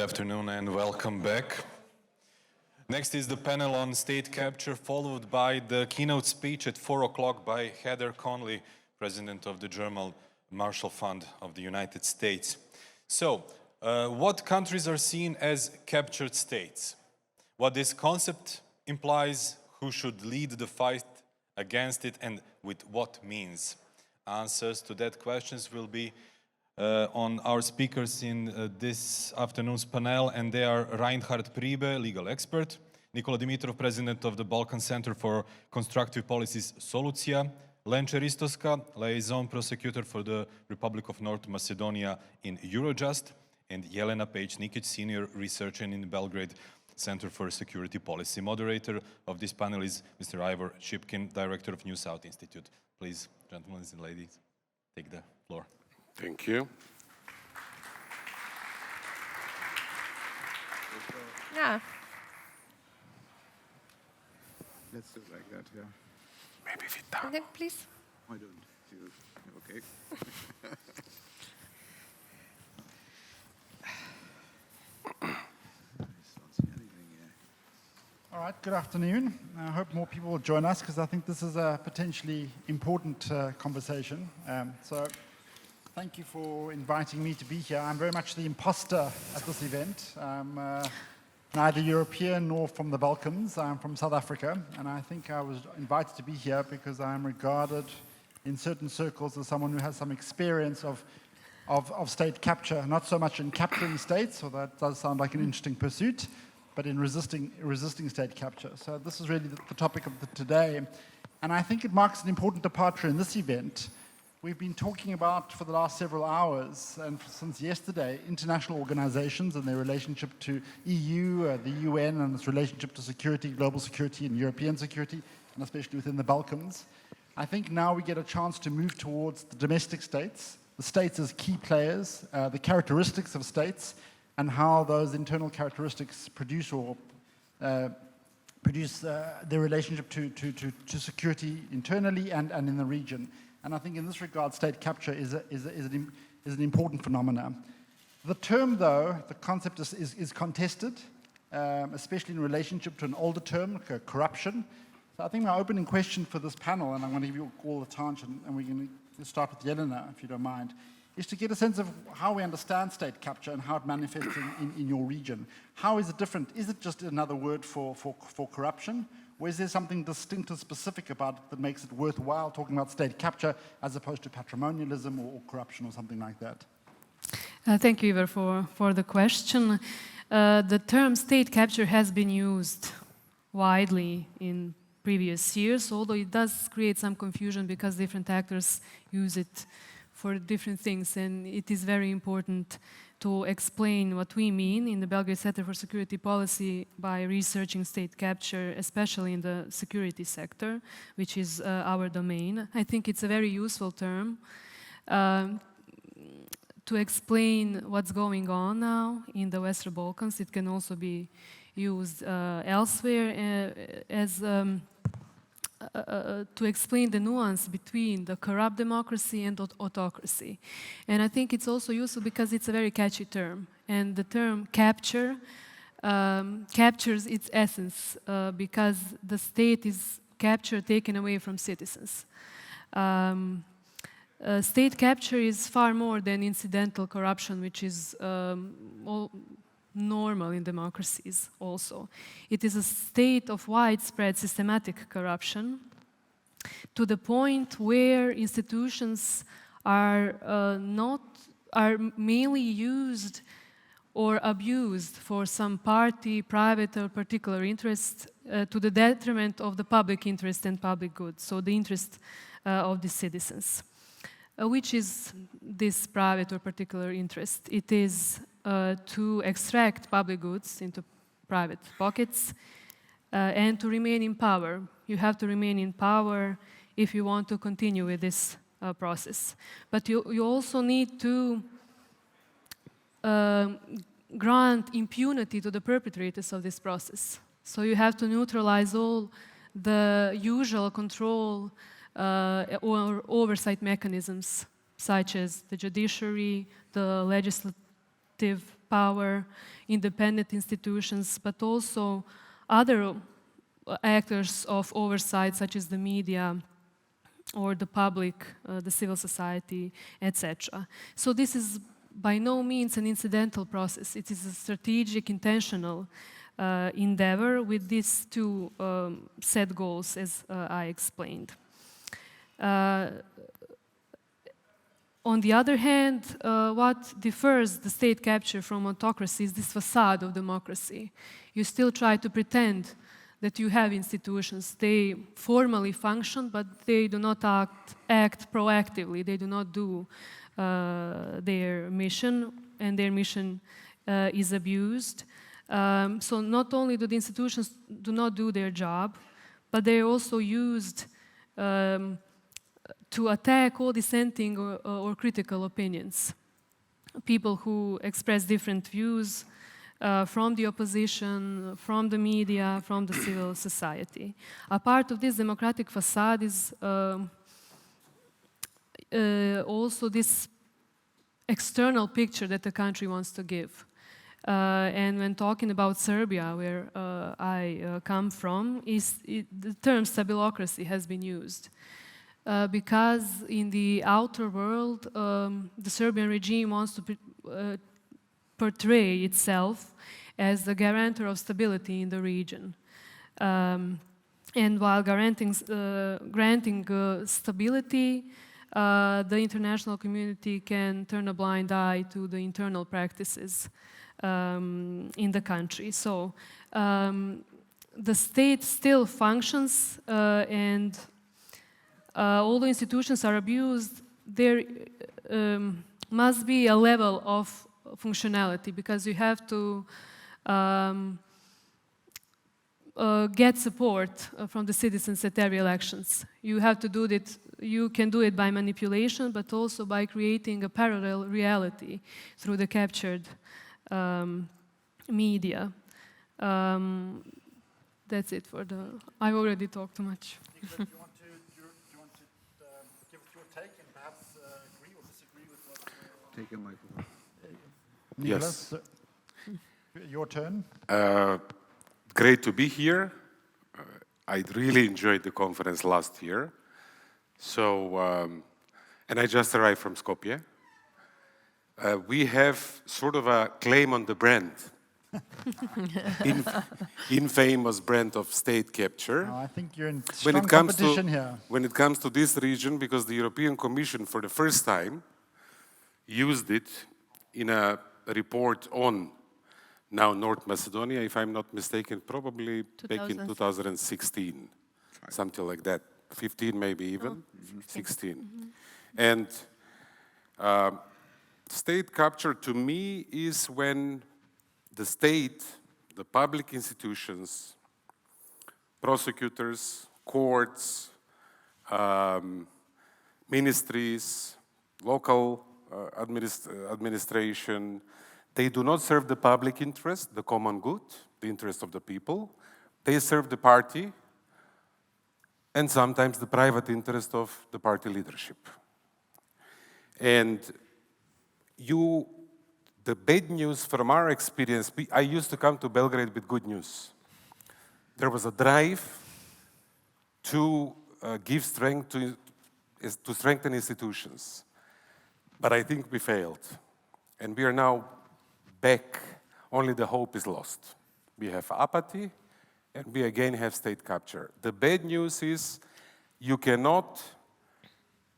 afternoon and welcome back. Next is the panel on state capture, followed by the keynote speech at 4 o'clock by Heather Conley, President of the German Marshall Fund of the United States. So, what countries are seen as captured states? What this concept implies, who should lead the fight against it, and with what means? Answers to that questions will be on our speakers in this afternoon's panel, and they are Reinhard Priebe, legal expert, Nikola Dimitrov, President of the Balkan Center for Constructive Policies, Solucija, Lenche Ristoska, Liaison Prosecutor for the Republic of North Macedonia in Eurojust, and Jelena Pejić, Nikić, Senior Researcher in the Belgrade Center for Security Policy. Moderator of this panel is Mr. Ivor Chipkin, Director of New South Institute. Please, gentlemen and ladies, take the floor. Thank you. Yeah. Let's do it like that, yeah. Maybe sit down. And then, please. I don't. Okay. All right, good afternoon. I hope more people will join us because I think this is a potentially important conversation. So thank you for inviting me to be here. I'm very much the imposter at this event. I'm neither European nor from the Balkans. I'm from South Africa, and I think I was invited to be here because I'm regarded in certain circles as someone who has some experience of state capture, not so much in capturing states, although that does sound like an interesting pursuit, but in resisting state capture. So this is really the topic of today. And I think it marks an important departure in this event. We've been talking about, for the last several hours, and since yesterday, international organizations and their relationship to EU, the UN, and its relationship to security, global security, and European security, and especially within the Balkans. I think now we get a chance to move towards the domestic states, the states as key players, the characteristics of states, and how those internal characteristics produce their relationship to security internally and in the region. And I think in this regard, state capture is an important phenomenon. The term, though, the concept is contested, especially in relationship to an older term, corruption. So I think my opening question for this panel, and I'm going to give you all the time, and we're going to start with Jelena, if you don't mind, is to get a sense of how we understand state capture and how it manifests in your region. How is it different? Is it just another word for corruption? Or is there something distinct and specific about it that makes it worthwhile talking about state capture as opposed to patrimonialism or corruption or something like that? Thank you, Ivor, for the question. The term state capture has been used widely in previous years, although it does create some confusion because different actors use it for different things, and it is very important to explain what we mean in the Belgrade Center for Security Policy by researching state capture, especially in the security sector, which is our domain. I think it's a very useful term to explain what's going on now in the Western Balkans. It can also be used elsewhere as to explain the nuance between the corrupt democracy and autocracy. And I think it's also useful because it's a very catchy term. And the term capture captures its essence because the state is captured, taken away from citizens. State capture is far more than incidental corruption, which is normal in democracies also. It is a state of widespread systematic corruption to the point where institutions are mainly used or abused for some party, private or particular interest to the detriment of the public interest and public good, so the interest of the citizens. Which is this private or particular interest? It is to extract public goods into private pockets and to remain in power. You have to remain in power if you want to continue with this process. But you also need to grant impunity to the perpetrators of this process. So you have to neutralize all the usual control or oversight mechanisms, such as the judiciary, the legislative executive power, independent institutions, but also other actors of oversight, such as the media or the public, the civil society, etc. So this is by no means an incidental process. It is a strategic, intentional endeavor with these two set goals, as I explained. On the other hand, what differs the state capture from autocracy is this facade of democracy. You still try to pretend that you have institutions. They formally function, but they do not act proactively. They do not do their mission, and their mission is abused. So not only do the institutions do not do their job, but they're also used to attack all dissenting or critical opinions. People who express different views from the opposition, from the media, from the civil society. A part of this democratic facade is also this external picture that the country wants to give. And when talking about Serbia, where I come from, the term stabilocracy has been used. Because in the outer world, the Serbian regime wants to portray itself as the guarantor of stability in the region. And while granting stability, the international community can turn a blind eye to the internal practices in the country. So the state still functions, and although institutions are abused, there must be a level of functionality, because you have to get support from the citizens at every elections. You have to do it. You can do it by manipulation, but also by creating a parallel reality through the captured media. That's it for the. I've already talked too much. Do you want to give your take and perhaps agree or disagree with what? Take a microphone. Nicholas, your turn. Great to be here. I really enjoyed the conference last year. So, and I just arrived from Skopje. We have sort of a claim on the brand, infamous brand of state capture. I think you're in strong competition here. When it comes to this region, because the European Commission for the first time used it in a report on now North Macedonia, if I'm not mistaken, probably back in 2016, something like that. 15 maybe even, 16. And state capture to me is when the state, the public institutions, prosecutors, courts, ministries, local administration, they do not serve the public interest, the common good, the interest of the people. They serve the party and sometimes the private interest of the party leadership. And the bad news from our experience, I used to come to Belgrade with good news. There was a drive to give strength to strengthen institutions. But I think we failed. And we are now back, only the hope is lost. We have apathy, and we again have state capture. The bad news is you cannot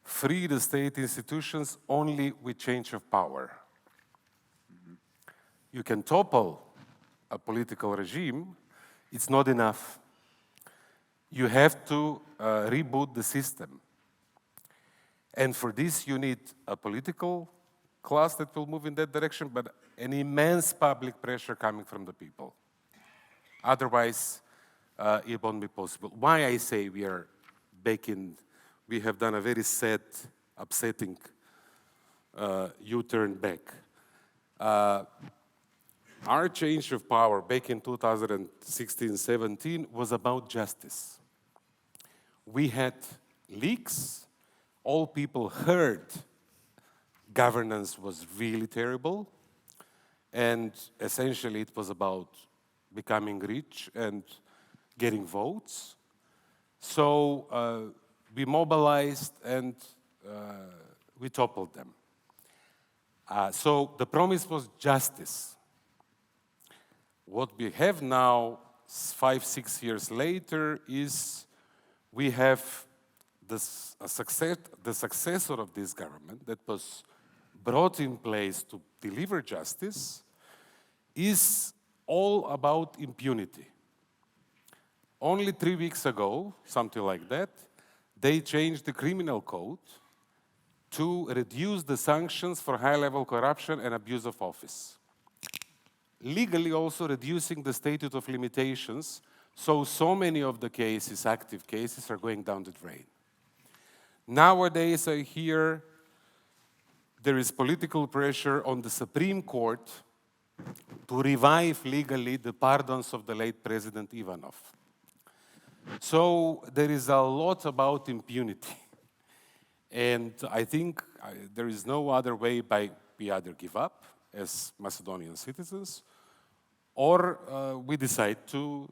free the state institutions only with change of power. You can topple a political regime, it's not enough. You have to reboot the system. And for this you need a political class that will move in that direction, but an immense public pressure coming from the people. Otherwise, it won't be possible. Why I say we are back in, we have done a very sad, upsetting U-turn back. Our change of power back in 2016-17 was about justice. We had leaks, all people heard governance was really terrible, And essentially it was about becoming rich and getting votes. So we mobilized and we toppled them. So the promise was justice. What we have now, 5-6 years later, is we have the successor of this government that was brought in place to deliver justice is all about impunity. Only 3 weeks ago, something like that, they changed the criminal code to reduce the sanctions for high-level corruption and abuse of office. Legally also reducing the statute of limitations, so many of the cases, active cases, are going down the drain. Nowadays, I hear there is political pressure on the Supreme Court to revive legally the pardons of the late President Ivanov. So there is a lot about impunity. And I think there is no other way by we either give up as Macedonian citizens or we decide to,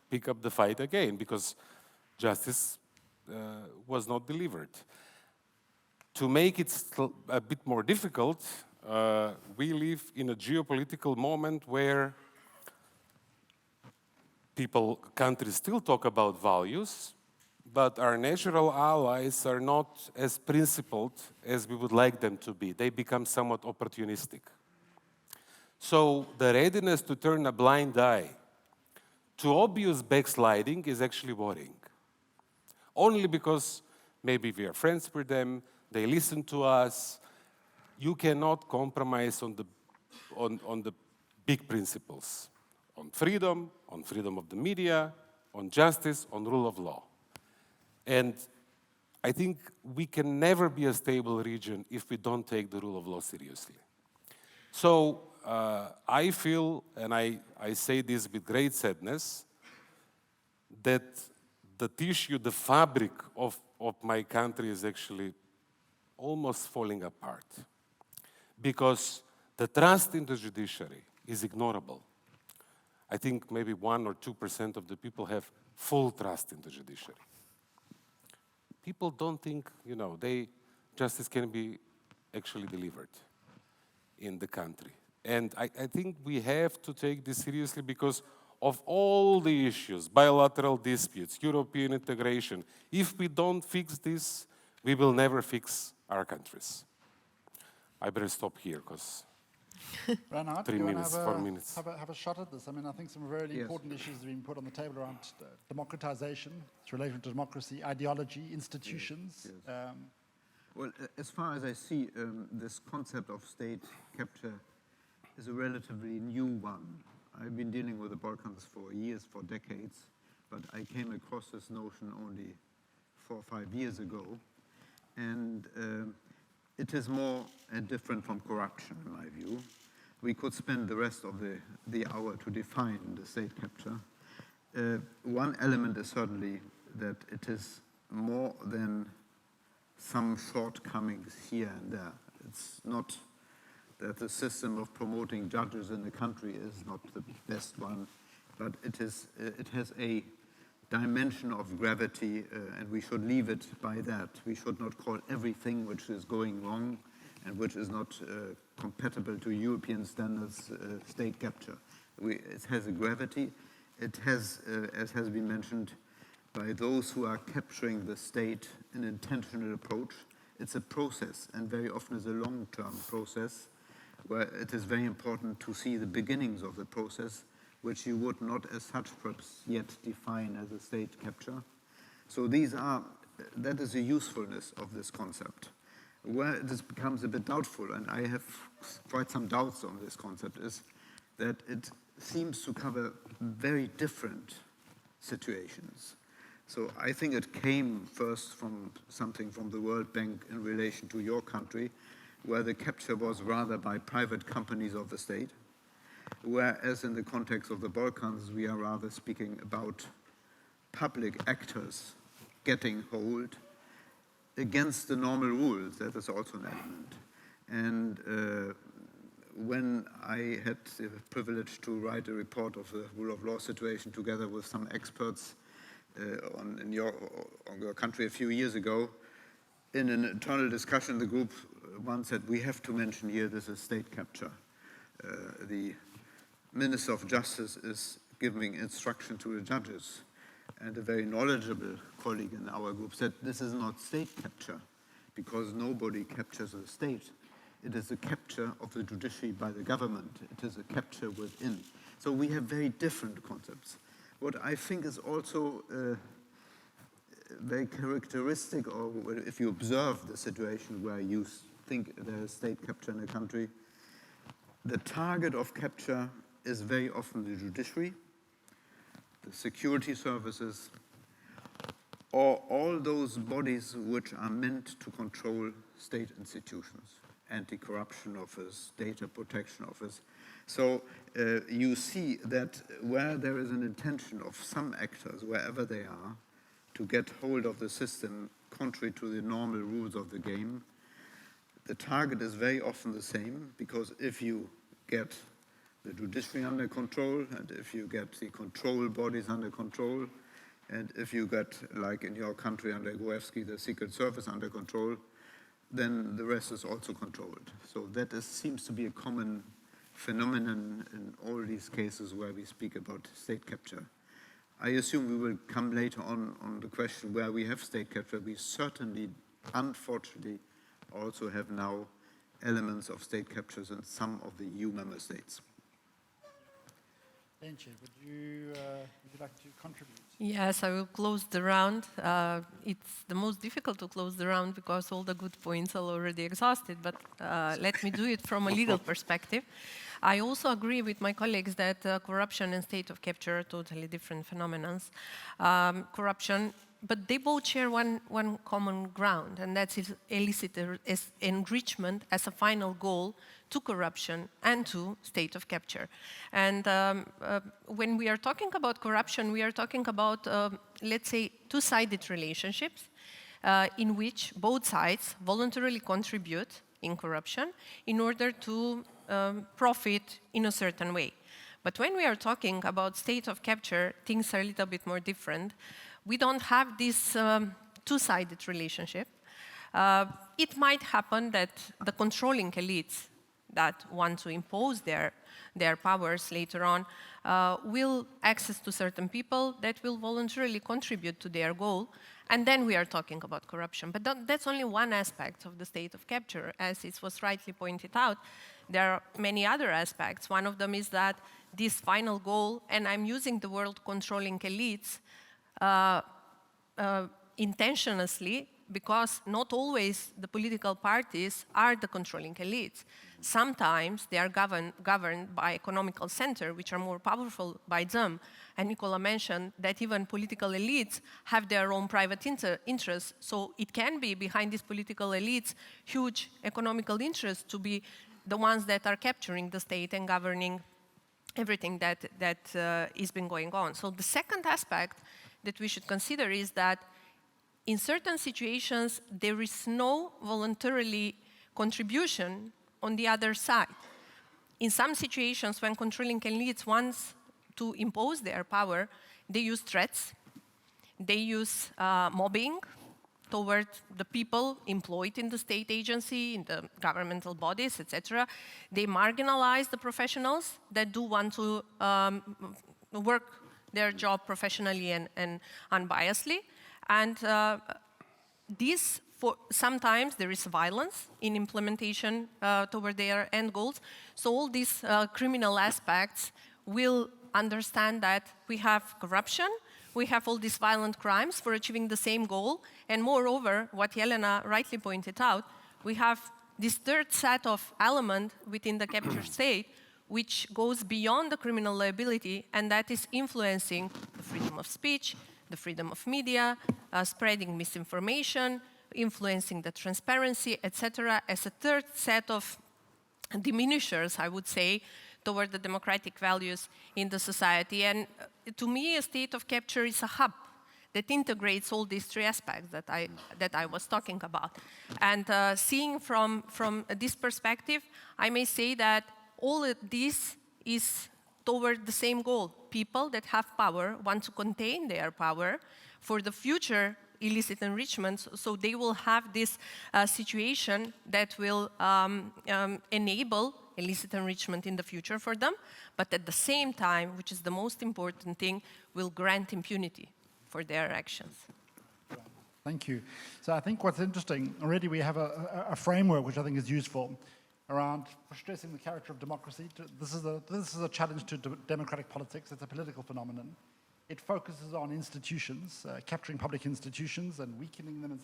pick up the fight again because justice was not delivered. To make it a bit more difficult, we live in a geopolitical moment where countries still talk about values, but our natural allies are not as principled as we would like them to be. They become somewhat opportunistic. So the readiness to turn a blind eye to obvious backsliding is actually worrying. Only because maybe we are friends with them, they listen to us. You cannot compromise on the big principles, on freedom of the media, on justice, on rule of law. And I think we can never be a stable region if we don't take the rule of law seriously. So I feel, and I say this with great sadness, that the tissue, the fabric of my country is actually almost falling apart. Because the trust in the judiciary is ignorable. I think maybe 1 or 2% of the people have full trust in the judiciary. People don't think, justice can be actually delivered in the country. And I think we have to take this seriously because of all the issues, bilateral disputes, European integration. If we don't fix this, we will never fix our countries. I better stop here because Reinhard, 3 minutes, 4 minutes. Have a shot at this. I mean, I think some really important issues have been put on the table around democratization, its relation to democracy, ideology, institutions. Yes. Well, as far as I see, this concept of state capture is a relatively new one. I've been dealing with the Balkans for years, for decades, but I came across this notion only 4 or 5 years ago. And it is more different from corruption, in my view. We could spend the rest of the hour to define the state capture. One element is certainly that it is more than some shortcomings here and there. It's not that the system of promoting judges in the country is not the best one, but it has a dimension of gravity, and we should leave it by that. We should not call everything which is going wrong and which is not compatible to European standards state capture. It has a gravity. It has, as has been mentioned by those who are capturing the state, an intentional approach. It's a process, and very often is a long-term process, where it is very important to see the beginnings of the process, which you would not as such perhaps yet define as a state capture. So that is the usefulness of this concept. Where this becomes a bit doubtful, and I have quite some doubts on this concept, is that it seems to cover very different situations. So I think it came first from something from the World Bank in relation to your country, where the capture was rather by private companies of the state, whereas in the context of the Balkans, we are rather speaking about public actors getting hold against the normal rules. That is also an element. And when I had the privilege to write a report of the rule of law situation together with some experts on your country a few years ago. In an internal discussion, the group once said, we have to mention here this is state capture. The Minister of Justice is giving instruction to the judges. And a very knowledgeable colleague in our group said, this is not state capture, because nobody captures the state. It is a capture of the judiciary by the government. It is a capture within. So we have very different concepts. What I think is also very characteristic, or if you observe the situation where you think there is state capture in a country, the target of capture is very often the judiciary, the security services, or all those bodies which are meant to control state institutions, anti-corruption office, data protection office. So you see that where there is an intention of some actors, wherever they are, to get hold of the system contrary to the normal rules of the game, the target is very often the same, because if you get the judiciary under control, and if you get the control bodies under control, and if you get, like in your country under Gruevski, the Secret Service under control, then the rest is also controlled. So that seems to be a common phenomenon in all these cases where we speak about state capture. I assume we will come later on the question where we have state capture. We certainly, unfortunately, also have now elements of state captures in some of the EU member states. Lenche, would you like to contribute? Yes, I will close the round. It's the most difficult to close the round because all the good points are already exhausted, but let me do it from a legal perspective. I also agree with my colleagues that corruption and state of capture are totally different phenomena. Corruption, but they both share one common ground, and that's illicit enrichment as a final goal to corruption and to state of capture. And when we are talking about corruption, we are talking about, let's say, two-sided relationships in which both sides voluntarily contribute in corruption in order to profit in a certain way. But when we are talking about state of capture, things are a little bit more different. We don't have this two-sided relationship. It might happen that the controlling elites that want to impose their powers later on will access to certain people that will voluntarily contribute to their goal, and then we are talking about corruption. But that's only one aspect of the state of capture. As it was rightly pointed out, there are many other aspects. One of them is that this final goal, and I'm using the word controlling elites intentionally, because not always the political parties are the controlling elites. Sometimes they are governed by economical centers, which are more powerful by them. And Nikola mentioned that even political elites have their own private interests. So it can be behind these political elites huge economical interests to be the ones that are capturing the state and governing everything that is been going on. So the second aspect that we should consider is that in certain situations, there is no voluntarily contribution on the other side. In some situations, when controlling elites want to impose their power, they use threats, they use mobbing toward the people employed in the state agency, in the governmental bodies, etc. They marginalize the professionals that do want to work their job professionally and unbiasedly. And sometimes there is violence in implementation toward their end goals. So all these criminal aspects will understand that we have corruption, we have all these violent crimes for achieving the same goal, and moreover, what Jelena rightly pointed out, we have this third set of element within the captured state, which goes beyond the criminal liability, and that is influencing the freedom of speech, the freedom of media, spreading misinformation, influencing the transparency, etc., as a third set of diminishers, I would say, toward the democratic values in the society. And to me, a state of capture is a hub that integrates all these three aspects that I was talking about. And seeing from this perspective, I may say that all of this is toward the same goal. People that have power want to contain their power for the future illicit enrichments, so they will have this situation that will enable illicit enrichment in the future for them, but at the same time, which is the most important thing, will grant impunity for their actions. Thank you. So I think what's interesting, already we have a framework which I think is useful around stressing the character of democracy. This is a challenge to democratic politics. It's a political phenomenon. It focuses on institutions, capturing public institutions and weakening them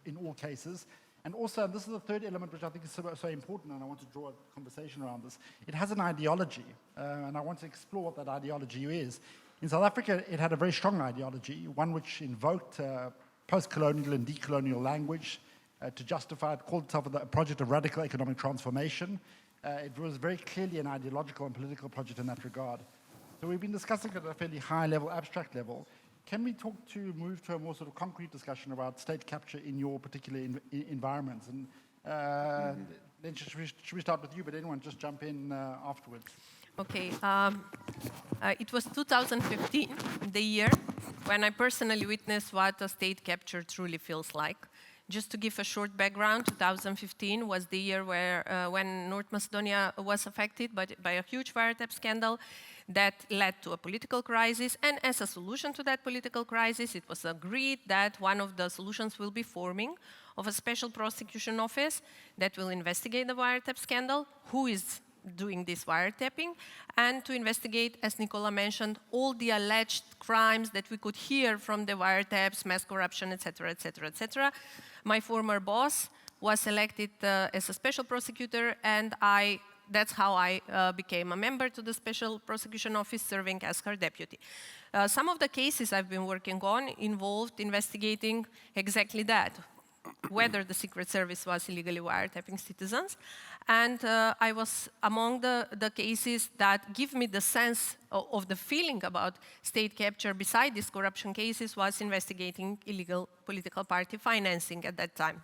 in all cases. And also, this is the third element which I think is so important, and I want to draw a conversation around this. It has an ideology, and I want to explore what that ideology is. In South Africa, it had a very strong ideology, one which invoked post-colonial and decolonial language to justify it, called itself a project of radical economic transformation. It was very clearly an ideological and political project in that regard. So we've been discussing at a fairly high level, abstract level. Can we move to a more sort of concrete discussion about state capture in your particular environments? And Lenche, should we start with you, but anyone just jump in afterwards? Okay, it was 2015, the year when I personally witnessed what a state capture truly feels like. Just to give a short background, 2015 was the year when North Macedonia was affected by a huge wiretap scandal that led to a political crisis. And as a solution to that political crisis, it was agreed that one of the solutions will be forming of a special prosecution office that will investigate the wiretap scandal, who is doing this wiretapping, and to investigate, as Nikola mentioned, all the alleged crimes that we could hear from the wiretaps, mass corruption, etc., etc., etc. My former boss was elected as a special prosecutor, and that's how I became a member to the Special Prosecution Office, serving as her deputy. Some of the cases I've been working on involved investigating exactly that, whether the Secret Service was illegally wiretapping citizens. And I was among the cases that give me the sense of the feeling about state capture beside these corruption cases was investigating illegal political party financing at that time.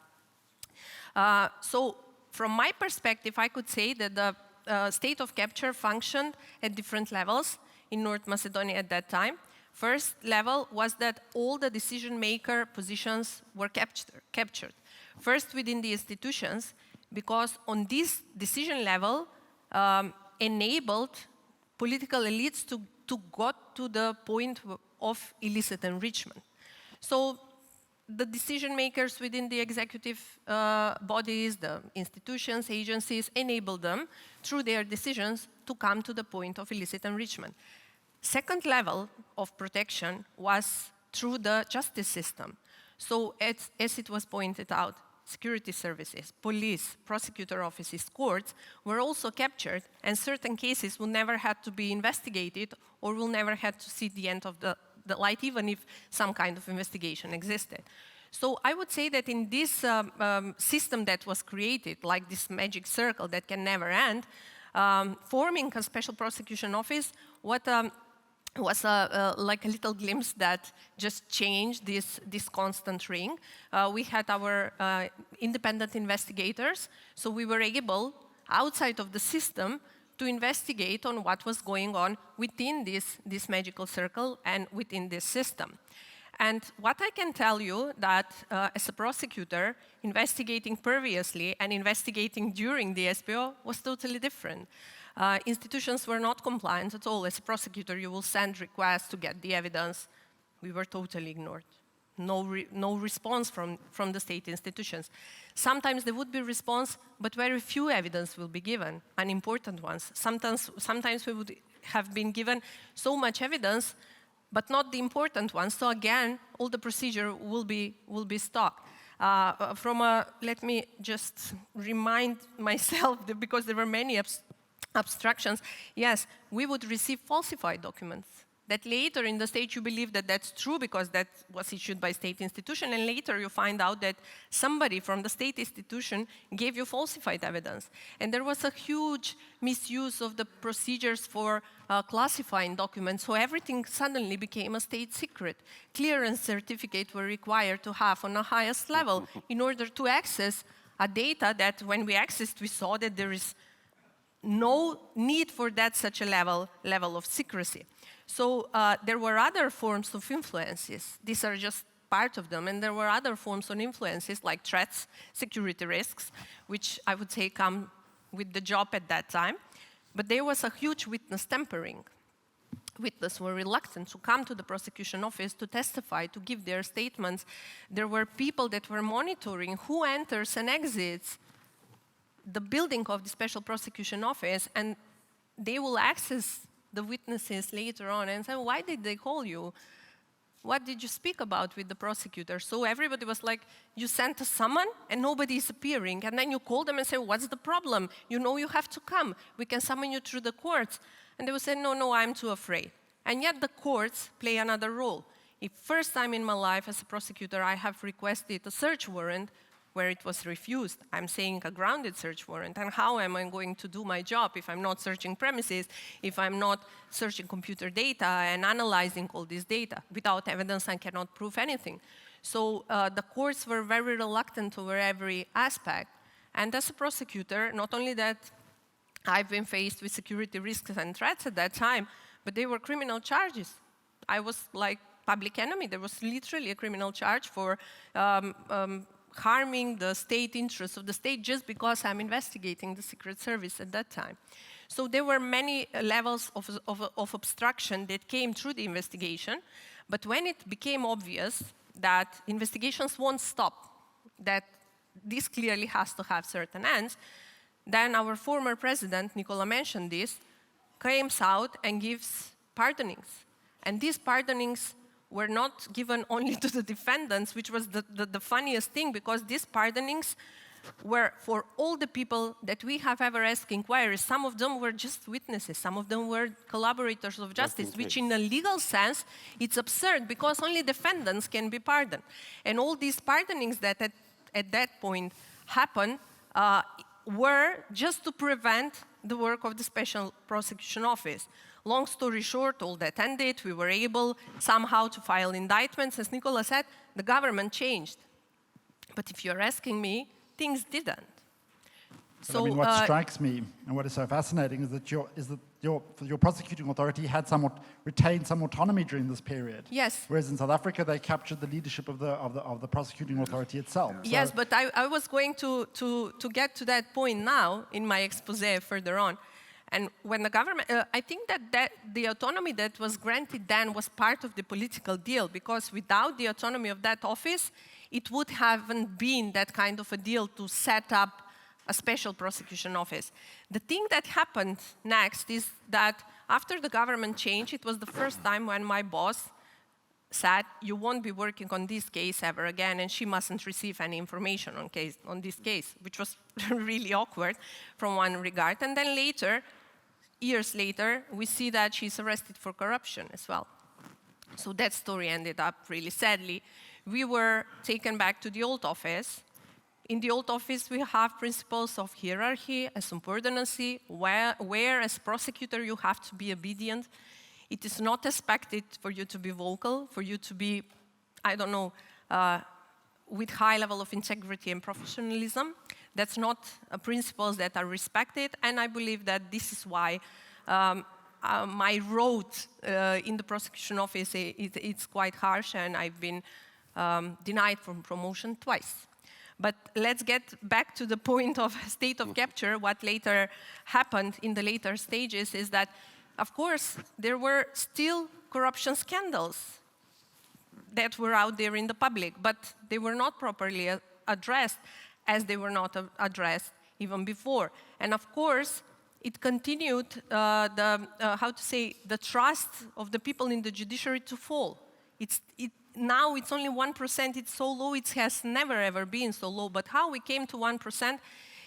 So from my perspective, I could say that the state of capture functioned at different levels in North Macedonia at that time. First level was that all the decision-maker positions were captured. First within the institutions, because on this decision level enabled political elites to got to the point of illicit enrichment. So the decision makers within the executive bodies, the institutions, agencies, enable them through their decisions to come to the point of illicit enrichment. Second level of protection was through the justice system. So as it was pointed out, security services, police, prosecutor offices, courts were also captured, and certain cases will never have to be investigated or will never have to see the end of the light, even if some kind of investigation existed. So I would say that in this system that was created, like this magic circle that can never end, forming a special prosecution office, was like a little glimpse that just changed this constant ring. We had our independent investigators, so we were able, outside of the system, to investigate on what was going on within this magical circle and within this system. And what I can tell you that as a prosecutor, investigating previously and investigating during the SPO was totally different. Institutions were not compliant at all. As a prosecutor, you will send requests to get the evidence. We were totally ignored. No response from the state institutions. Sometimes there would be response, but very few evidence will be given, unimportant ones. Sometimes we would have been given so much evidence, but not the important ones. So again, all the procedure will be stopped. Let me just remind myself, that because there were many abstractions, yes, we would receive falsified documents. That later in the state you believe that that's true because that was issued by state institution, and later you find out that somebody from the state institution gave you falsified evidence. And there was a huge misuse of the procedures for classifying documents, so everything suddenly became a state secret. Clearance certificates were required to have on the highest level in order to access a data that when we accessed, we saw that there is no need for that such a level of secrecy. So there were other forms of influences. These are just part of them. And there were other forms of influences like threats, security risks, which I would say come with the job at that time. But there was a huge witness tampering. Witnesses were reluctant to come to the prosecution office to testify, to give their statements. There were people that were monitoring who enters and exits the building of the special prosecution office, and they will access the witnesses later on and say, why did they call you? What did you speak about with the prosecutor? So everybody was like, you sent a summon and nobody is appearing. And then you call them and say, what's the problem? You know you have to come. We can summon you through the courts. And they will say, no, I'm too afraid. And yet the courts play another role. If first time in my life as a prosecutor I have requested a search warrant where it was refused, I'm saying a grounded search warrant. And how am I going to do my job if I'm not searching premises, if I'm not searching computer data and analyzing all this data? Without evidence, I cannot prove anything. So the courts were very reluctant over every aspect. And as a prosecutor, not only that I've been faced with security risks and threats at that time, but they were criminal charges. I was like public enemy. There was literally a criminal charge for harming the state interests of the state just because I'm investigating the Secret Service at that time. So there were many levels of obstruction that came through the investigation, but when it became obvious that investigations won't stop, that this clearly has to have certain ends, then our former president, Nikola mentioned this, comes out and gives pardonings. And these pardonings were not given only to the defendants, which was the funniest thing, because these pardonings were for all the people that we have ever asked inquiries. Some of them were just witnesses. Some of them were collaborators of justice, which in a legal sense, it's absurd because only defendants can be pardoned. And all these pardonings that at that point happened were just to prevent the work of the Special Prosecution Office. Long story short, all that ended. We were able somehow to file indictments. As Nikola said, the government changed. But if you're asking me, things didn't. So, I mean, what strikes me and what is so fascinating is that your prosecuting authority had retained some autonomy during this period. Yes. Whereas in South Africa, they captured the leadership of the prosecuting authority itself. Yes, but I was going to get to that point now in my expose further on. And when the government, I think that the autonomy that was granted then was part of the political deal, because without the autonomy of that office, it would haven't been that kind of a deal to set up a special prosecution office. The thing that happened next is that after the government change, it was the first time when my boss said, you won't be working on this case ever again, and she mustn't receive any information on this case, which was really awkward from one regard. And then later, years later, we see that she's arrested for corruption as well. So that story ended up really sadly. We were taken back to the old office. In the old office, we have principles of hierarchy and subordinacy, where as prosecutor you have to be obedient. It is not expected for you to be vocal, for you to be, I don't know, with high level of integrity and professionalism. That's not principles that are respected, and I believe that this is why my road in the prosecution office it's quite harsh, and I've been denied from promotion twice. But let's get back to the point of state of capture. What later happened in the later stages is that, of course, there were still corruption scandals that were out there in the public, but they were not properly addressed, as they were not addressed even before. And of course, it continued the trust of the people in the judiciary to fall. Now it's only 1%, it's so low, it has never ever been so low. But how we came to 1%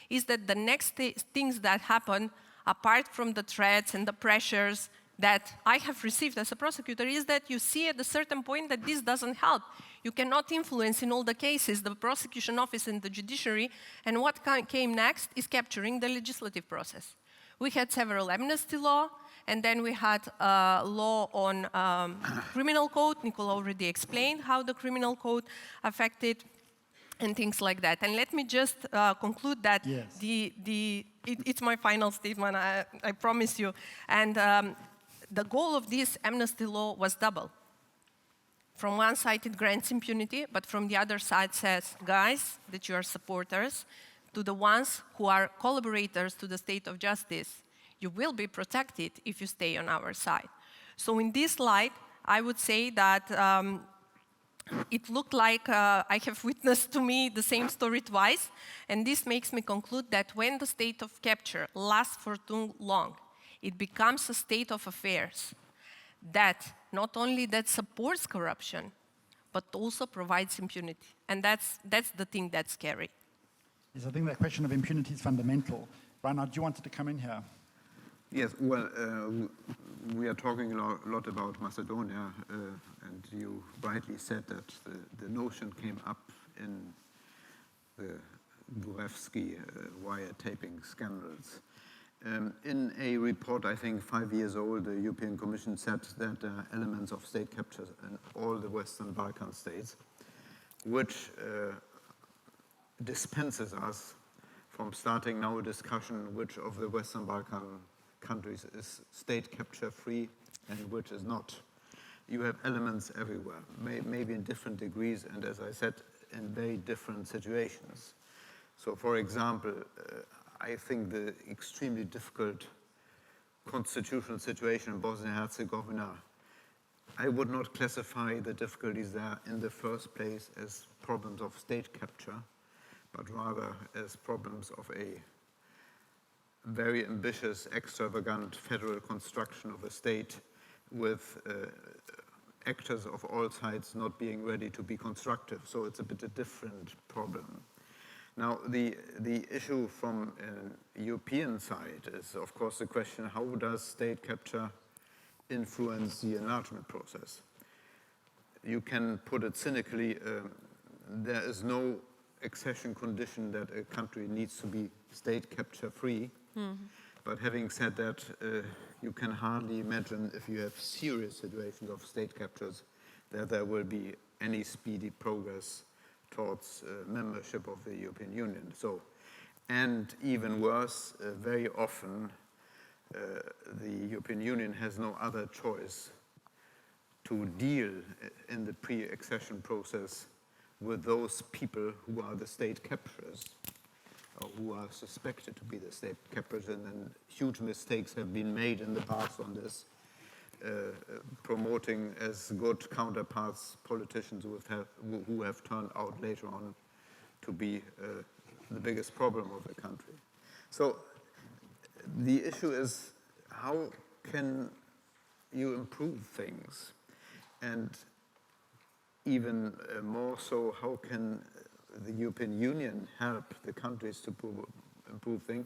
is that the next things that happen, apart from the threats and the pressures that I have received as a prosecutor, is that you see at a certain point that this doesn't help. You cannot influence in all the cases the prosecution office and the judiciary, and what came next is capturing the legislative process. We had several amnesty law, and then we had a law on criminal code. Nikola already explained how the criminal code affected and things like that. And let me just conclude that yes. the it's my final statement, I promise you. And the goal of this amnesty law was double. From one side, it grants impunity, but from the other side says, guys, that you are supporters, to the ones who are collaborators to the state of justice, you will be protected if you stay on our side. So in this light, I would say that it looked like I have witnessed to me the same story twice, and this makes me conclude that when the state of capture lasts for too long, it becomes a state of affairs that not only that supports corruption, but also provides impunity. And that's the thing that's scary. Yes, I think that question of impunity is fundamental. Reinhard, you wanted to come in here. Yes, well, we are talking a lot about Macedonia, and you rightly said that the notion came up in the Gruevski wiretapping scandals. In a report, I think 5 years old, the European Commission said that there are elements of state capture in all the Western Balkan states, which dispenses us from starting now a discussion which of the Western Balkan countries is state capture free and which is not. You have elements everywhere, maybe in different degrees, and as I said, in very different situations. So for example, I think the extremely difficult constitutional situation in Bosnia and Herzegovina, I would not classify the difficulties there in the first place as problems of state capture, but rather as problems of a very ambitious, extravagant federal construction of a state with actors of all sides not being ready to be constructive. So it's a bit a different problem. Now, the issue from a European side is, of course, the question, how does state capture influence the enlargement process? You can put it cynically, there is no accession condition that a country needs to be state capture free. But having said that, you can hardly imagine if you have serious situations of state captures that there will be any speedy progress towards membership of the European Union. So, and even worse, very often the European Union has no other choice to deal in the pre-accession process with those people who are the state capturers, or who are suspected to be the state captors, and then huge mistakes have been made in the past on this, promoting as good counterparts politicians who have turned out later on to be the biggest problem of the country. So the issue is, how can you improve things? And even more so, how can the European Union help the countries to improve things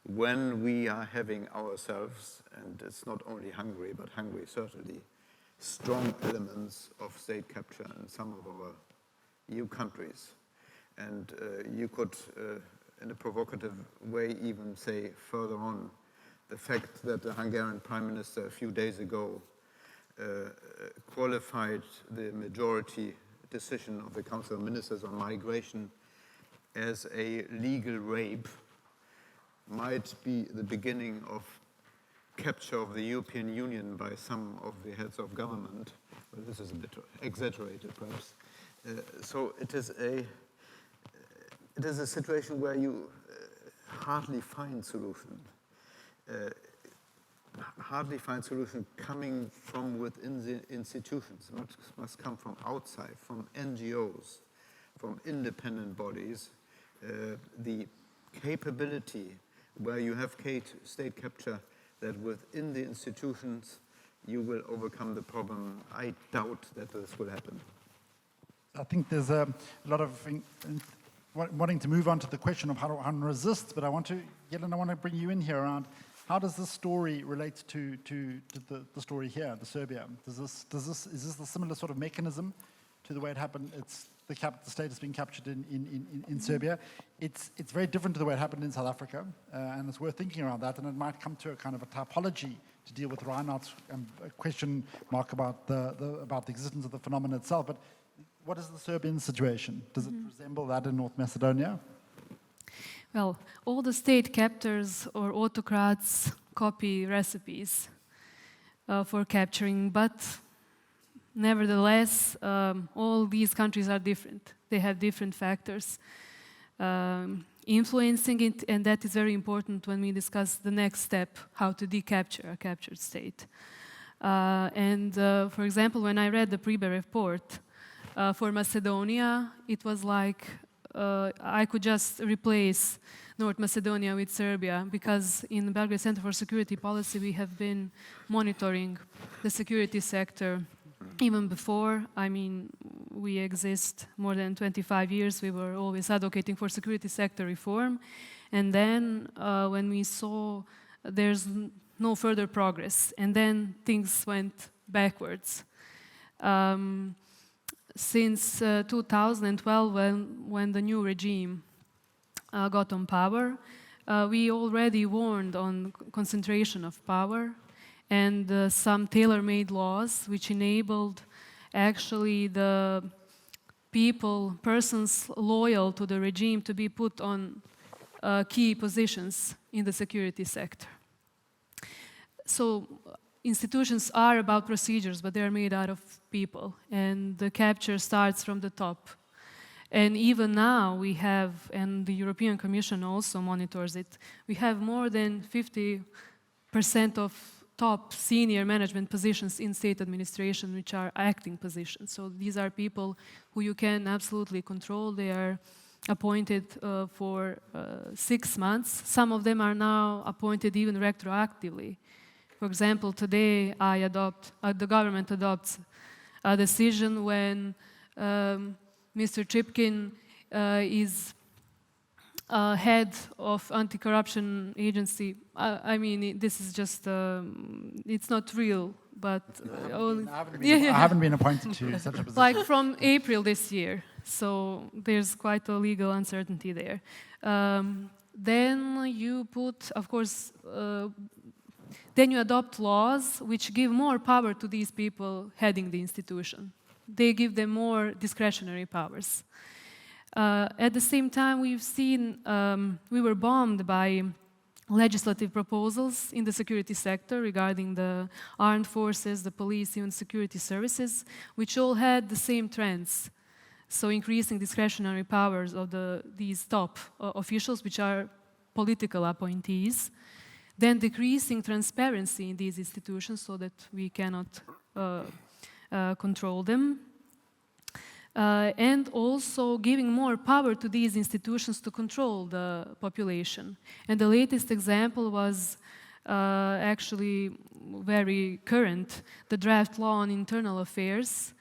when we are having ourselves, and it's not only Hungary, but Hungary certainly, strong elements of state capture in some of our EU countries. And you could, in a provocative way, even say further on, the fact that the Hungarian Prime Minister a few days ago qualified the majority decision of the Council of Ministers on migration as a legal rape might be the beginning of capture of the European Union by some of the heads of government. Well, this is a bit exaggerated, perhaps. So it is a situation where you hardly find solution. Hardly find solution coming from within the institutions. It must come from outside, from NGOs, from independent bodies. The capability where you have state capture, that within the institutions you will overcome the problem. I doubt that this will happen. I think there's a lot of wanting to move on to the question of how to resist, but I want to, Jelena, I want to bring you in here around how does this story relate to the story here, the Serbia? Is this a similar sort of mechanism to the way it happened? It's the state has been captured in Serbia. It's very different to the way it happened in South Africa, and it's worth thinking around that. And it might come to a kind of a typology to deal with Reinhard's question mark about the existence of the phenomenon itself. But what is the Serbian situation? Does it resemble that in North Macedonia? Well, all the state captors or autocrats copy recipes for capturing, but nevertheless, all these countries are different. They have different factors influencing it, and that is very important when we discuss the next step, how to decapture a captured state. For example, when I read the Priebe report for Macedonia, it was like I could just replace North Macedonia with Serbia, because in the Belgrade Center for Security Policy we have been monitoring the security sector even before. I mean, we exist more than 25 years. We were always advocating for security sector reform. And then when we saw there's no further progress, and then things went backwards. Since 2012, when the new regime got on power, we already warned on concentration of power and some tailor-made laws which enabled actually the persons loyal to the regime to be put on key positions in the security sector. So institutions are about procedures, but they are made out of people, and the capture starts from the top. And even now we have, and the European Commission also monitors it, we have more than 50% of top senior management positions in state administration which are acting positions. So these are people who you can absolutely control. They are appointed for 6 months. Some of them are now appointed even retroactively. For example, today the government adopts a decision when Mr. Chipkin is head of anti-corruption agency. I mean, this is just, it's not real, but... I haven't been appointed to such a position. Like from April this year, so there's quite a legal uncertainty there. Then you put, of course, then you adopt laws which give more power to these people heading the institution. They give them more discretionary powers. At the same time, we've seen, we were bombed by legislative proposals in the security sector regarding the armed forces, the police, even security services, which all had the same trends. So increasing discretionary powers of these top officials, which are political appointees, then decreasing transparency in these institutions so that we cannot control them. And also giving more power to these institutions to control the population. And the latest example was actually very current, the draft law on internal affairs.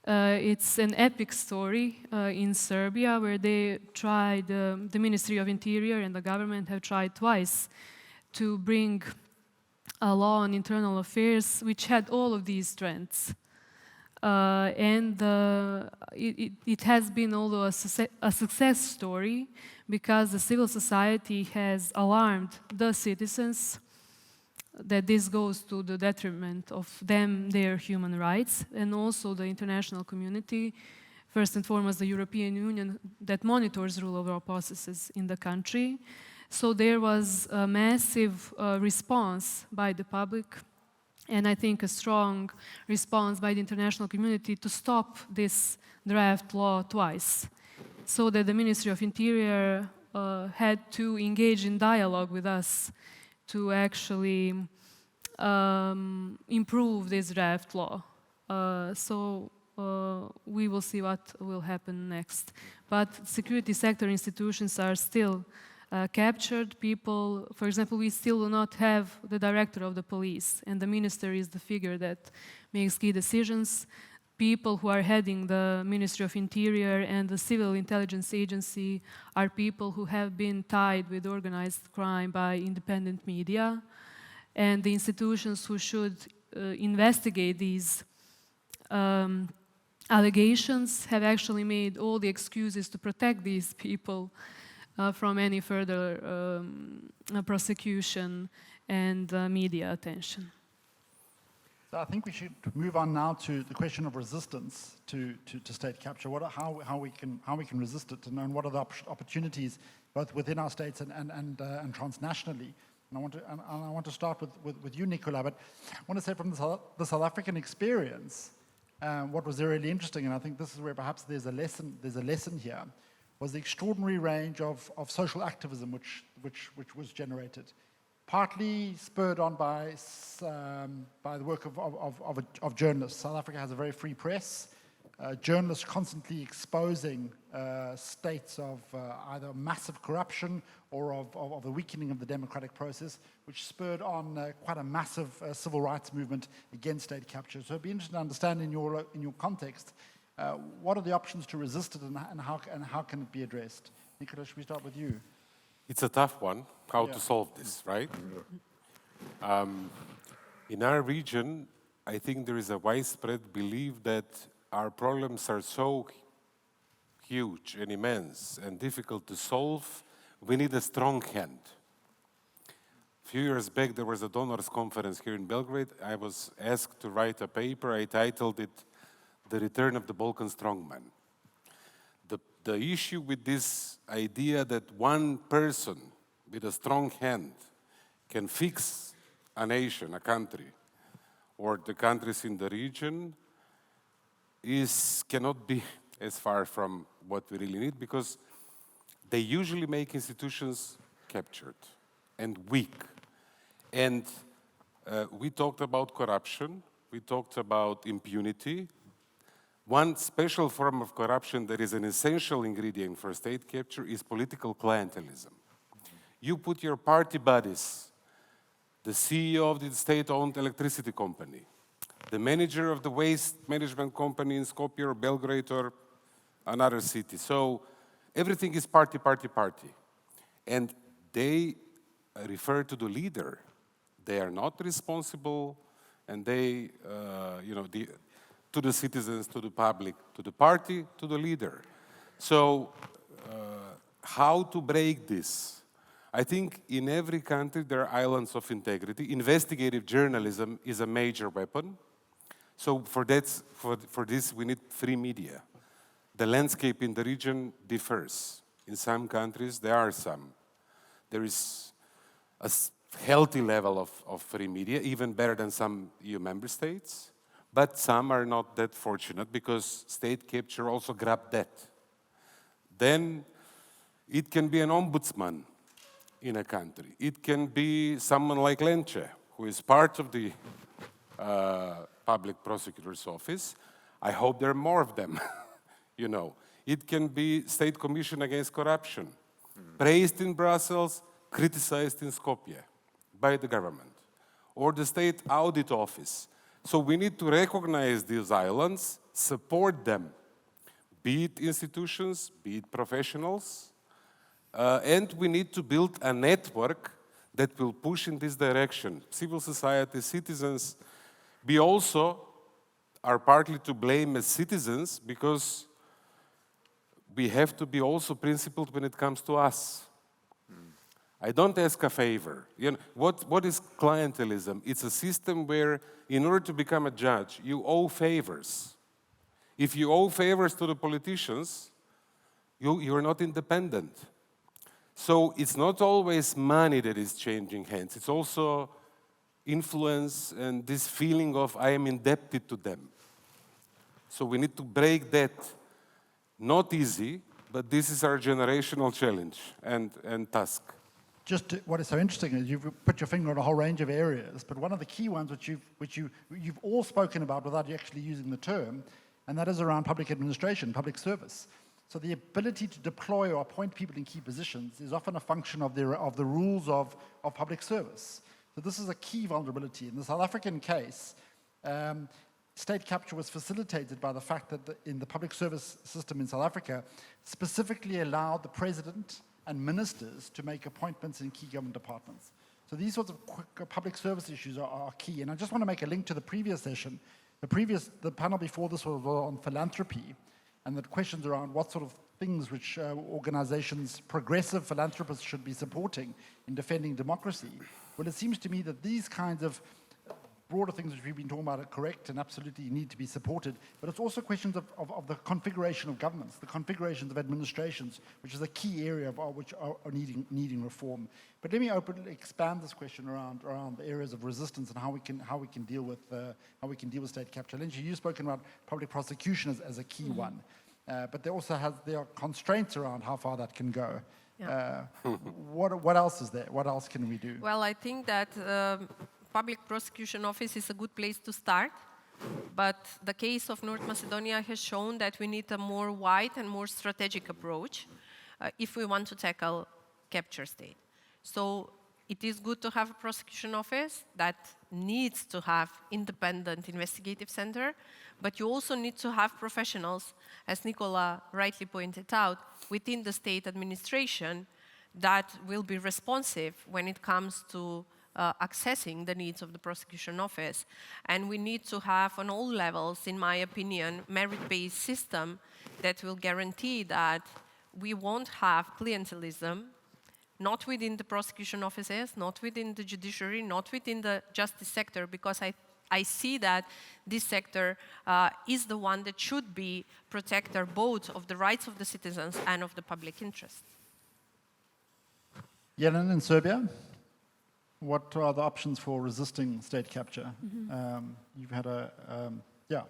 It's an epic story in Serbia where they tried, the Ministry of Interior and the government have tried twice to bring a law on internal affairs which had all of these trends. It has been although a success story because the civil society has alarmed the citizens that this goes to the detriment of them, their human rights, and also the international community, first and foremost the European Union that monitors rule of law processes in the country. So there was a massive response by the public, and I think a strong response by the international community to stop this draft law twice, so that the Ministry of Interior had to engage in dialogue with us to actually improve this draft law. We will see what will happen next. But security sector institutions are still captured. People, for example, we still do not have the director of the police, and the minister is the figure that makes key decisions. People who are heading the Ministry of Interior and the Civil Intelligence Agency are people who have been tied with organized crime by independent media, and the institutions who should investigate these allegations have actually made all the excuses to protect these people from any further prosecution and media attention. So I think we should move on now to the question of resistance to state capture. How we can resist it, and what are the opportunities both within our states and transnationally. And I want to start with you, Nikola. But I want to say from the South African experience, what was really interesting, and I think this is where perhaps there's a lesson here, was the extraordinary range of social activism which was generated. Partly spurred on by the work of journalists. South Africa has a very free press. Journalists constantly exposing states of either massive corruption or of the weakening of the democratic process, which spurred on quite a massive civil rights movement against state capture. So it'd be interesting to understand in your context, what are the options to resist it, and how can it be addressed? Nikola, should we start with you? It's a tough one, how to solve this, right? In our region, I think there is a widespread belief that our problems are so huge and immense and difficult to solve, we need a strong hand. A few years back, there was a donors conference here in Belgrade. I was asked to write a paper. I titled it, "The Return of the Balkan Strongman." The issue with this idea that one person with a strong hand can fix a nation, a country, or the countries in the region cannot be as far from what we really need, because they usually make institutions captured and weak. And we talked about corruption, we talked about impunity. One special form of corruption that is an essential ingredient for state capture is political clientelism. You put your party buddies, the CEO of the state-owned electricity company, the manager of the waste management company in Skopje or Belgrade or another city. So everything is party, party, party. And they refer to the leader. They are not responsible, and they, to the citizens, to the public, to the party, to the leader. So how to break this? I think in every country there are islands of integrity. Investigative journalism is a major weapon. So for this we need free media. The landscape in the region differs. In some countries there is a healthy level of free media, even better than some EU member states. But some are not that fortunate because state capture also grabbed that. Then it can be an ombudsman in a country. It can be someone like Lenche, who is part of the public prosecutor's office. I hope there are more of them. It can be State Commission Against Corruption, praised in Brussels, criticized in Skopje by the government, or the State Audit Office. So we need to recognize these islands, support them, be it institutions, be it professionals, and we need to build a network that will push in this direction. Civil society, citizens, we also are partly to blame as citizens because we have to be also principled when it comes to us. I don't ask a favor. What is clientelism? It's a system where, in order to become a judge, you owe favors. If you owe favors to the politicians, you are not independent. So it's not always money that is changing hands. It's also influence and this feeling of I am indebted to them. So we need to break that. Not easy, but this is our generational challenge and task. What is so interesting is you've put your finger on a whole range of areas, but one of the key ones which you've all spoken about without actually using the term, and that is around public administration, public service. So the ability to deploy or appoint people in key positions is often a function of the rules of public service. So this is a key vulnerability. In the South African case, state capture was facilitated by the fact that in the public service system in South Africa specifically allowed the president and ministers to make appointments in key government departments. So these sorts of public service issues are key. And I just want to make a link to the previous session. The panel before this was on philanthropy, and the questions around what sort of things which organizations, progressive philanthropists should be supporting in defending democracy. Well, it seems to me that these kinds of broader things which we've been talking about are correct and absolutely need to be supported, but it's also questions of the configuration of governments, the configurations of administrations, which is a key area which are needing reform. But let me expand this question around the areas of resistance and how we can deal with state capture. Lenche, you've spoken about public prosecution as a key one, but there are constraints around how far that can go. Yeah. What else is there? What else can we do? Well, I think that Public Prosecution Office is a good place to start, but the case of North Macedonia has shown that we need a more wide and more strategic approach if we want to tackle capture state. So it is good to have a prosecution office that needs to have independent investigative center, but you also need to have professionals, as Nikola rightly pointed out, within the state administration that will be responsive when it comes to accessing the needs of the prosecution office. And we need to have, on all levels, in my opinion, merit-based system that will guarantee that we won't have clientelism, not within the prosecution offices, not within the judiciary, not within the justice sector, because I see that this sector is the one that should be protector both of the rights of the citizens and of the public interest. Jelena, in Serbia, what are the options for resisting state capture? You've had yeah.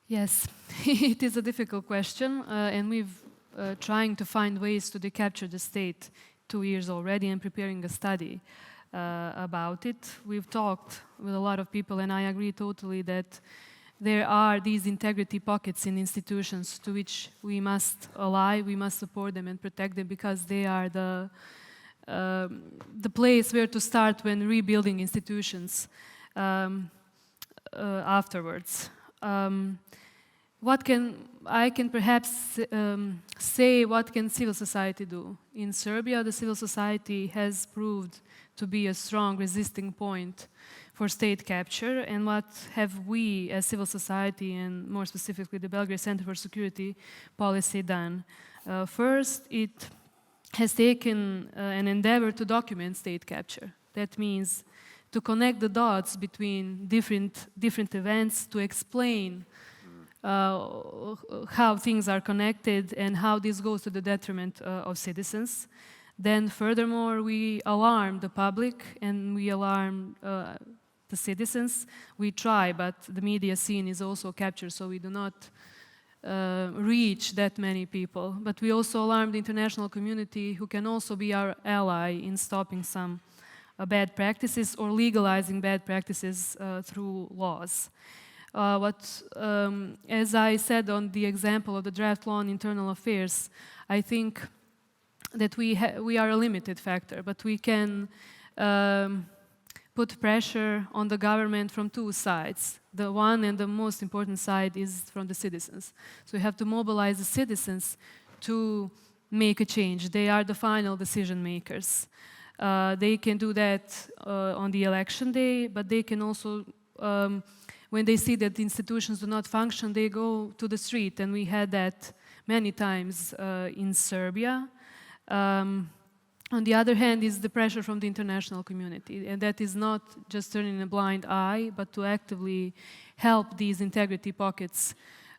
Yes, it is a difficult question, and we've trying to find ways to decapture the state 2 years already and preparing a study about it. We've talked with a lot of people, and I agree totally that there are these integrity pockets in institutions to which we must ally, we must support them and protect them, because they are the place where to start when rebuilding institutions afterwards. I can perhaps say what can civil society do. In Serbia, the civil society has proved to be a strong resisting point for state capture, and what have we as civil society, and more specifically the Belgrade Center for Security Policy, done? First, it has taken an endeavor to document state capture. That means to connect the dots between different events, to explain how things are connected and how this goes to the detriment of citizens. Then furthermore, we alarm the public and we alarm the citizens. We try, but the media scene is also captured, so we do not reach that many people. But we also alarm the international community, who can also be our ally in stopping some bad practices or legalizing bad practices through laws. As I said on the example of the draft law on internal affairs, I think that we are a limited factor, but we can put pressure on the government from two sides. The one and the most important side is from the citizens. So we have to mobilize the citizens to make a change. They are the final decision makers. They can do that on the election day, but they can also, when they see that the institutions do not function, they go to the street, and we had that many times in Serbia. On the other hand is the pressure from the international community, and that is not just turning a blind eye, but to actively help these integrity pockets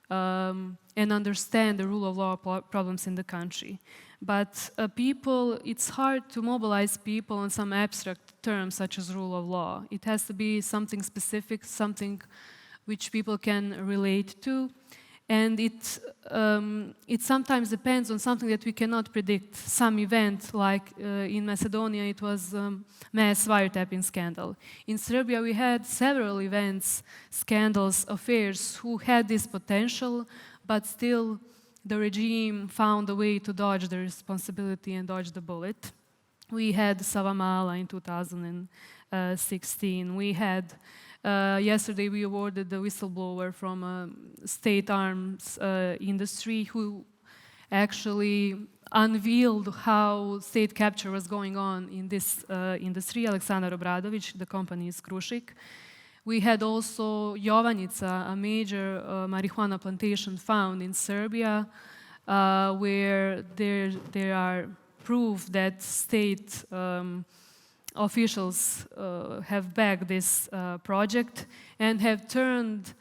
and understand the rule of law problems in the country. But it's hard to mobilize people on some abstract terms such as rule of law. It has to be something specific, something which people can relate to. And it sometimes depends on something that we cannot predict. Some event, like in Macedonia, it was mass wiretapping scandal. In Serbia, we had several events, scandals, affairs, who had this potential, but still the regime found a way to dodge the responsibility and dodge the bullet. We had Savamala in 2016. We had yesterday we awarded the whistleblower from state arms industry, who actually unveiled how state capture was going on in this industry, Aleksandar Obradović, the company is Krušik. We had also Jovanjica, a major marijuana plantation found in Serbia, where there are proof that state officials have backed this project and have turned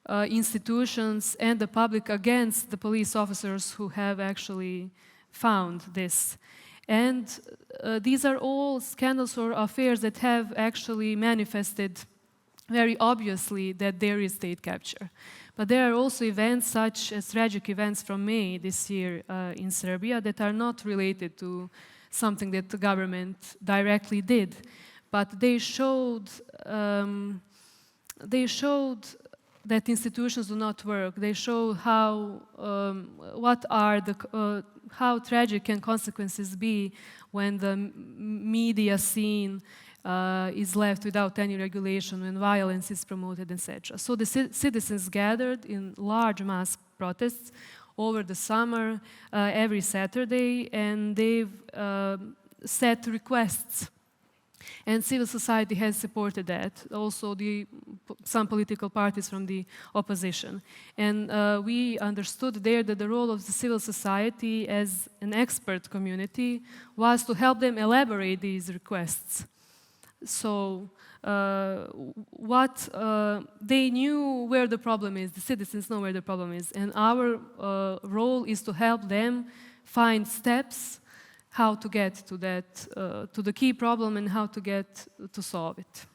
institutions and the public against the police officers who have actually found this. And these are all scandals or affairs that have actually manifested very obviously that there is state capture. But there are also events such as tragic events from May this year in Serbia that are not related to something that the government directly did, but they showed that institutions do not work. They show how how tragic can consequences be when the media scene is left without any regulation, when violence is promoted, etc. So the citizens gathered in large mass protests over the summer, every Saturday, and they've set requests. And civil society has supported that, also some political parties from the opposition. And we understood there that the role of the civil society as an expert community was to help them elaborate these requests. So they knew where the problem is, the citizens know where the problem is, and our role is to help them find steps how to get to that, to the key problem and how to get to solve it.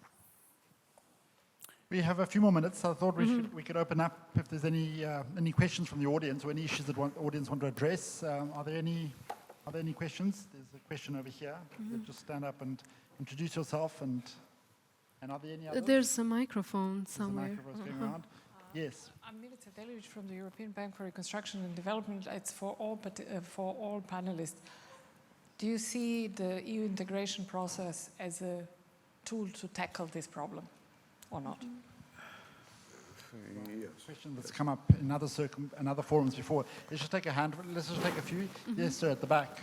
We have a few more minutes. I thought we could open up if there's any questions from the audience or any issues that the audience want to address. Are there any questions? There's a question over here. Just stand up and introduce yourself. And are there any others? There's a microphone somewhere. There's a microphone going around. Yes. I'm Milica Delic from the European Bank for Reconstruction and Development. It's for all panelists. Do you see the EU integration process as a tool to tackle this problem or not? Yes. Question that's come up in other forums before. Let's just take a few. Yes, sir, at the back.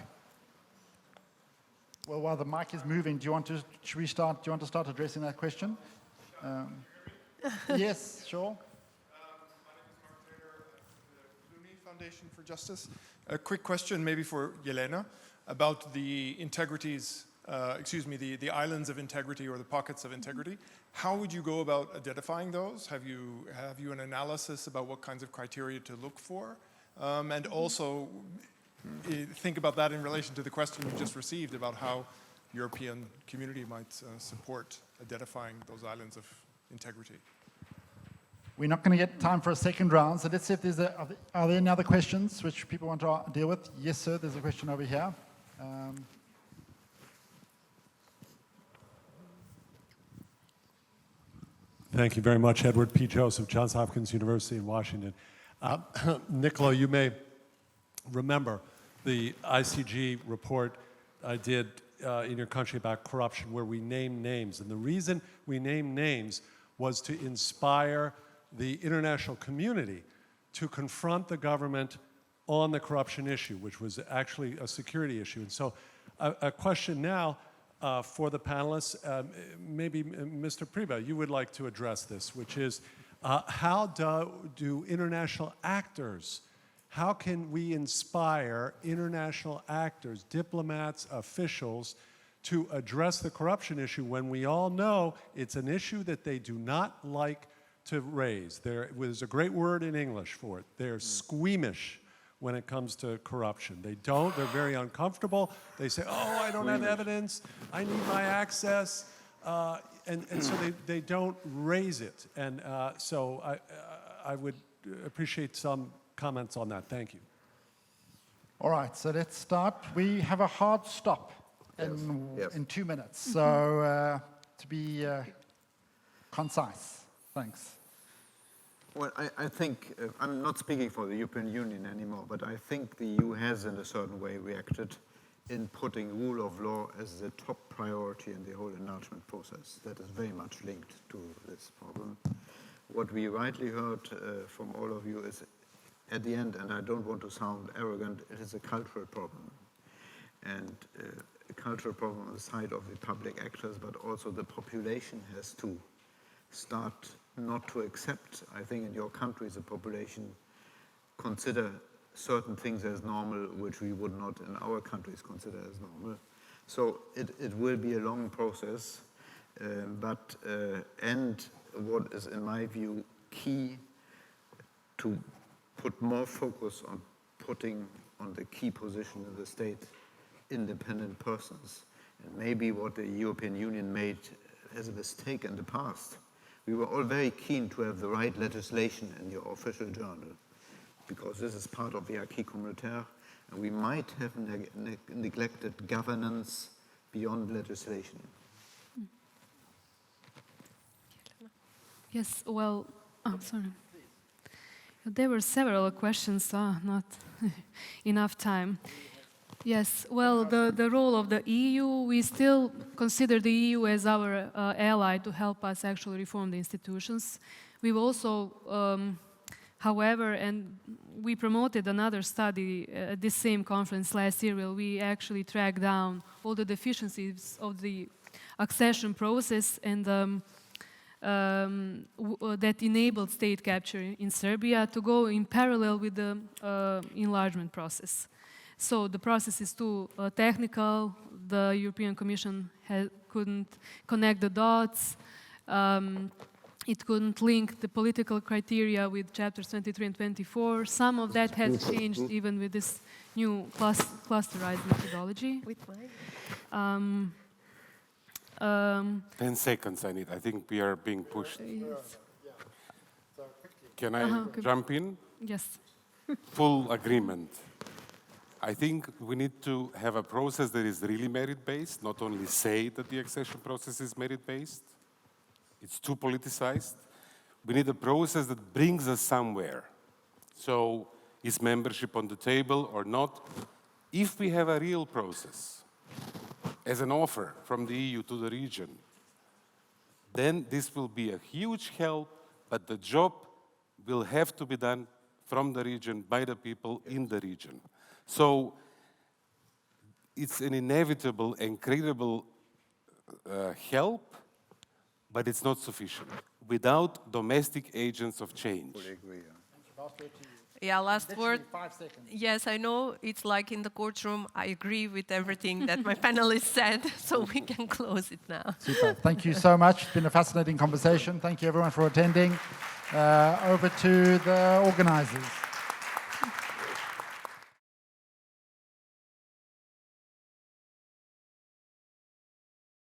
Well, while the mic is moving, should we start? Do you want to start addressing that question? Yes, sure. Foundation for Justice. A quick question maybe for Jelena about the integrities, the islands of integrity or the pockets of integrity. How would you go about identifying those? Have you an analysis about what kinds of criteria to look for? And also think about that in relation to the question you just received about how European community might support identifying those islands of integrity. We're not going to get time for a second round, so let's see if are there any other questions which people want to deal with? Yes, sir, there's a question over here. Thank you very much, Edward P. Joseph, Johns Hopkins University in Washington. Nikola, you may remember the ICG report I did in your country about corruption where we named names. And the reason we named names was to inspire the international community to confront the government on the corruption issue, which was actually a security issue. And so a question now for the panelists, maybe Mr. Priebe, you would like to address this, which is how do international actors, how can we inspire international actors, diplomats, officials, to address the corruption issue when we all know it's an issue that they do not like to raise? There's a great word in English for it. They're squeamish when it comes to corruption. They're very uncomfortable. They say, oh, I don't have evidence, I need my access, and so they don't raise it. And so I would appreciate some comments on that. Thank you. All right, so let's start. We have a hard stop in 2 minutes, so to be concise. Thanks. Well, I think, I'm not speaking for the European Union anymore, but I think the EU has in a certain way reacted in putting rule of law as the top priority in the whole enlargement process. That is very much linked to this problem. What we rightly heard from all of you is, at the end, and I don't want to sound arrogant, it is a cultural problem. And a cultural problem on the side of the public actors, but also the population has to start not to accept. I think in your country, the population consider certain things as normal, which we would not in our countries consider as normal. So it will be a long process, and what is, in my view, key to put more focus on putting on the key position in the state independent persons. And maybe what the European Union made as a mistake in the past. We were all very keen to have the right legislation in your official journal, because this is part of the acquis communautaire, and we might have neglected governance beyond legislation. Yes, well, sorry. There were several questions, not enough time. Yes, well, the role of the EU, we still consider the EU as our ally to help us actually reform the institutions. We've also, however, and we promoted another study at this same conference last year where we actually tracked down all the deficiencies of the accession process and that enabled state capture in Serbia to go in parallel with the enlargement process. So the process is too technical. The European Commission couldn't connect the dots. It couldn't link the political criteria with chapters 23 and 24. Some of that has changed even with this new clusterized methodology. 10 seconds I need. I think we are being pushed. Yes. Can I jump in? Yes. Full agreement. I think we need to have a process that is really merit-based, not only say that the accession process is merit-based. It's too politicized. We need a process that brings us somewhere. So, is membership on the table or not? If we have a real process, as an offer from the EU to the region, then this will be a huge help, but the job will have to be done from the region, by the people in the region. So it's an inevitable and credible help, but it's not sufficient without domestic agents of change. Yeah, last word. 5 seconds. Yes, I know it's like in the courtroom. I agree with everything that my panelists said, so we can close it now. Super. Thank you so much. It's been a fascinating conversation. Thank you everyone for attending. Over to the organizers.